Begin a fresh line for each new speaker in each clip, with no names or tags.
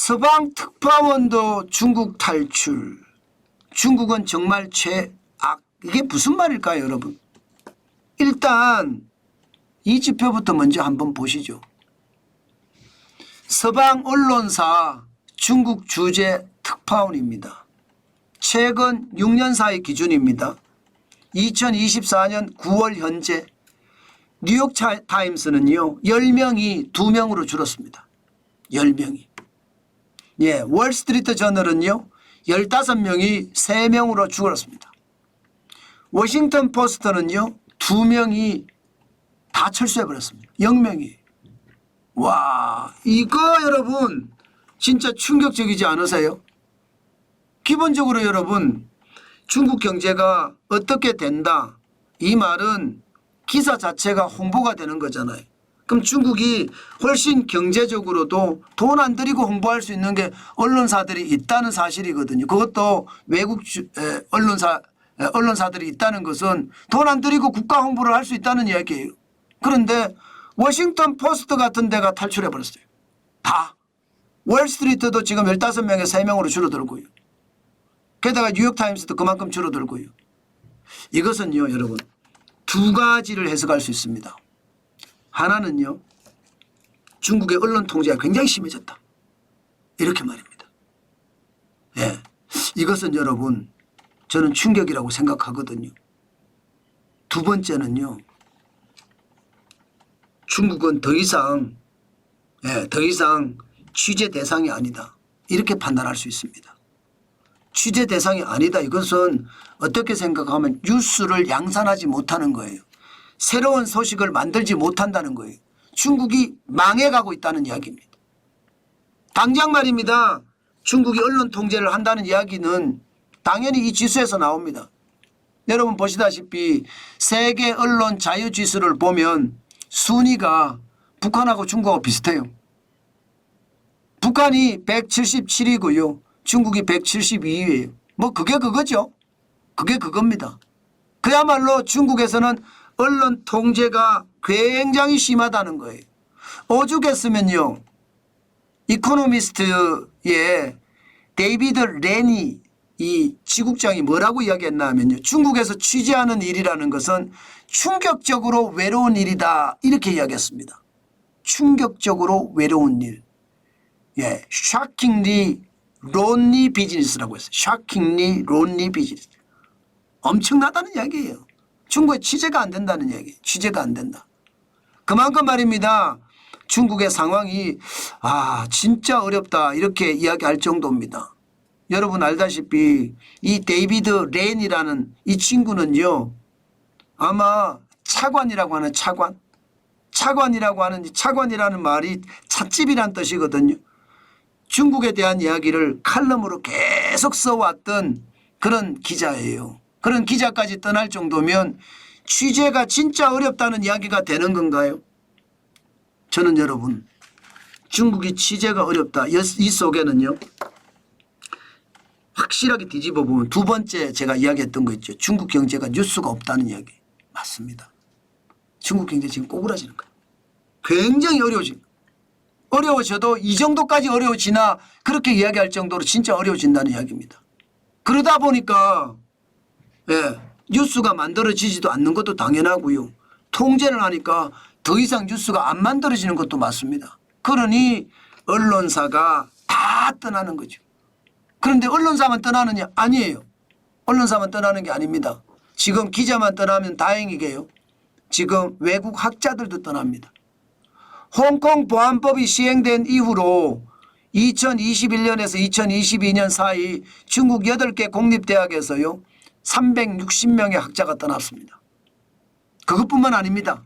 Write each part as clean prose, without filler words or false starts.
서방 특파원도 중국 탈출. 중국은 정말 최악. 이게 무슨 말일까요, 여러분? 일단 이 지표부터 먼저 한번 보시죠. 서방 언론사 중국 주재 특파원입니다. 최근 6년 사이 기준입니다. 2024년 9월 현재 뉴욕 타임스는요 10명이 2명으로 줄었습니다. 10명이. 예, 월스트리트 저널은요 15명이 3명으로 줄었습니다. 워싱턴 포스트는요 2명이 다 철수해버렸습니다. 0명이. 와, 이거 여러분 진짜 충격적이지 않으세요? 기본적으로 여러분 중국 경제가 어떻게 된다 이 말은 기사 자체가 홍보가 되는 거잖아요. 그럼 중국이 훨씬 경제적으로도 돈 안 들이고 홍보할 수 있는 게 언론사들이 있다는 사실이거든요. 그것도 외국 언론사들이 있다는 것은 돈 안 들이고 국가 홍보를 할 수 있다는 이야기예요. 그런데 워싱턴 포스트 같은 데가 탈출해버렸어요. 다. 월스트리트도 지금 15명에 3명으로 줄어들고요. 게다가 뉴욕타임스도 그만큼 줄어들고요. 이것은요 여러분 두 가지를 해석할 수 있습니다. 하나는요 중국의 언론 통제가 굉장히 심해졌다. 이렇게 말입니다. 예, 이것은 여러분 저는 충격이라고 생각하거든요. 두 번째는요 중국은 더 이상 취재 대상이 아니다. 이렇게 판단할 수 있습니다. 취재 대상이 아니다. 이것은 어떻게 생각하면 뉴스를 양산하지 못하는 거예요. 새로운 소식을 만들지 못한다는 거예요. 중국이 망해가고 있다는 이야기입니다. 당장 말입니다. 중국이 언론 통제를 한다는 이야기는 당연히 이 지수에서 나옵니다. 여러분 보시다시피 세계 언론 자유 지수를 보면 순위가 북한하고 중국하고 비슷해요. 북한이 177이고요. 중국이 172위예요. 뭐 그게 그거죠. 그게 그겁니다. 그야말로 중국에서는 언론 통제가 굉장히 심하다는 거예요. 오죽했으면요. 이코노미스트의 데이비드 레니 이 지국장이 뭐라고 이야기했나 하면요. 중국에서 취재하는 일이라는 것은 충격적으로 외로운 일이다. 이렇게 이야기했습니다. 충격적으로 외로운 일. 예, shockingly lonely business라고 했어요. shockingly lonely business. 엄청나다는 이야기예요. 중국에 취재가 안 된다는 이야기예요. 취재가 안 된다. 그만큼 말입니다. 중국의 상황이 진짜 어렵다 이렇게 이야기할 정도입니다. 여러분 알다시피 이 데이비드 렌이라는 이 친구는요. 아마 차관이라고 하는 차관이라는 말이 찻집이란 뜻이거든요. 중국에 대한 이야기를 칼럼으로 계속 써왔던 그런 기자예요. 그런 기자까지 떠날 정도면 취재가 진짜 어렵다는 이야기가 되는 건가요? 저는 여러분 중국이 취재가 어렵다. 이 속에는요. 확실하게 뒤집어 보면 두 번째 제가 이야기했던 거 있죠. 중국 경제가 뉴스가 없다는 이야기. 맞습니다. 중국 경제 지금 꼬꾸라지는 거예요. 굉장히 어려워져도 이 정도까지 어려워지나 그렇게 이야기할 정도로 진짜 어려워진다는 이야기입니다. 그러다 보니까 뉴스가 만들어지지도 않는 것도 당연하고요. 통제를 하니까 더 이상 뉴스가 안 만들어지는 것도 맞습니다. 그러니 언론사가 다 떠나는 거죠. 그런데 언론사만 떠나느냐? 아니에요. 언론사만 떠나는 게 아닙니다. 지금 기자만 떠나면 다행이게요. 지금 외국 학자들도 떠납니다. 홍콩 보안법이 시행된 이후로 2021년에서 2022년 사이 중국 8개 공립대학에서요 360명의 학자가 떠났습니다. 그것뿐만 아닙니다.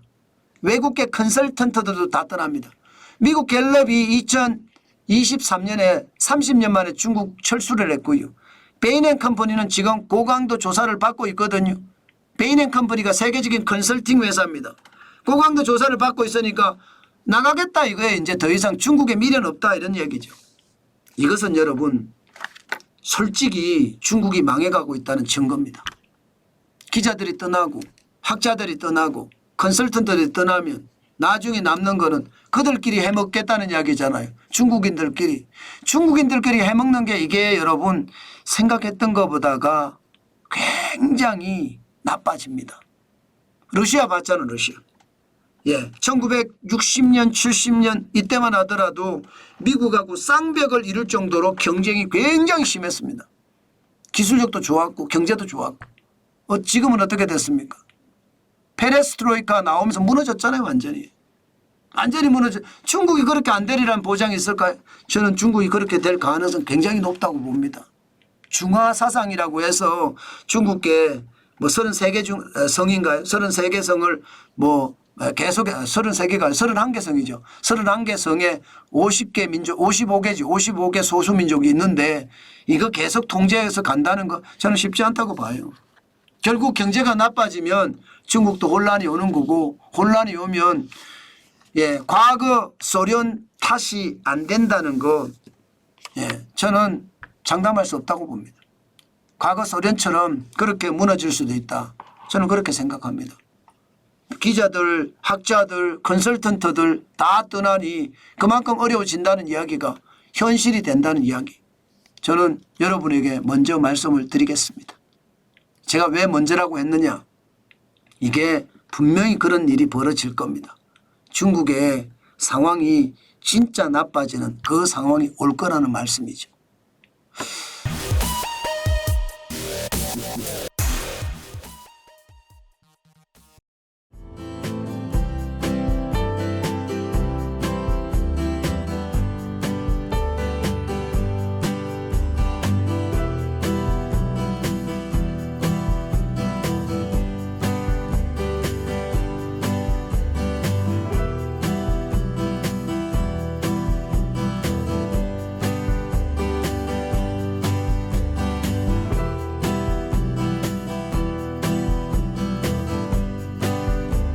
외국계 컨설턴트들도 다 떠납니다. 미국 갤럽이 2023년에 30년 만에 중국 철수를 했고요. 베인앤컴퍼니는 지금 고강도 조사를 받고 있거든요. 베인앤컴퍼니가 세계적인 컨설팅 회사입니다. 고강도 조사를 받고 있으니까 나가겠다 이거예요. 이제 더 이상 중국에 미래는 없다 이런 얘기죠. 이것은 여러분 솔직히 중국이 망해가고 있다는 증거입니다. 기자들이 떠나고 학자들이 떠나고 컨설턴트들이 떠나면 나중에 남는 거는 그들끼리 해먹겠다는 이야기잖아요. 중국인들끼리 해먹는 게 이게 여러분 생각했던 것보다가 굉장히 나빠집니다. 러시아 봤잖아요. 러시아. 예, 1960년 70년 이때만 하더라도 미국하고 쌍벽을 이룰 정도로 경쟁이 굉장히 심했습니다. 기술력도 좋았고 경제도 좋았고. 지금은 어떻게 됐습니까? 페레스트로이카 나오면서 무너졌잖아요. 완전히 무너져. 중국이 그렇게 안 되리라는 보장이 있을까요? 저는 중국이 그렇게 될 가능성이 굉장히 높다고 봅니다. 중화 사상이라고 해서 중국계 뭐 33개 중 성인가요? 33개 성을 뭐 계속 33개가 31개 성이죠. 31개 성에 50개 민족 55개지 55개 소수민족이 있는데 이거 계속 통제해서 간다는 거 저는 쉽지 않다고 봐요. 결국 경제가 나빠지면 중국도 혼란이 오는 거고 혼란이 오면 예, 과거 소련 탓이 안 된다는 거 예, 저는 장담할 수 없다고 봅니다. 과거 소련처럼 그렇게 무너질 수도 있다. 저는 그렇게 생각합니다. 기자들, 학자들, 컨설턴트들 다 떠나니 그만큼 어려워진다는 이야기가 현실이 된다는 이야기. 저는 여러분에게 먼저 말씀을 드리겠습니다. 제가 왜 먼저라고 했느냐. 이게 분명히 그런 일이 벌어질 겁니다. 중국의 상황이 진짜 나빠지는 그 상황이 올 거라는 말씀이죠.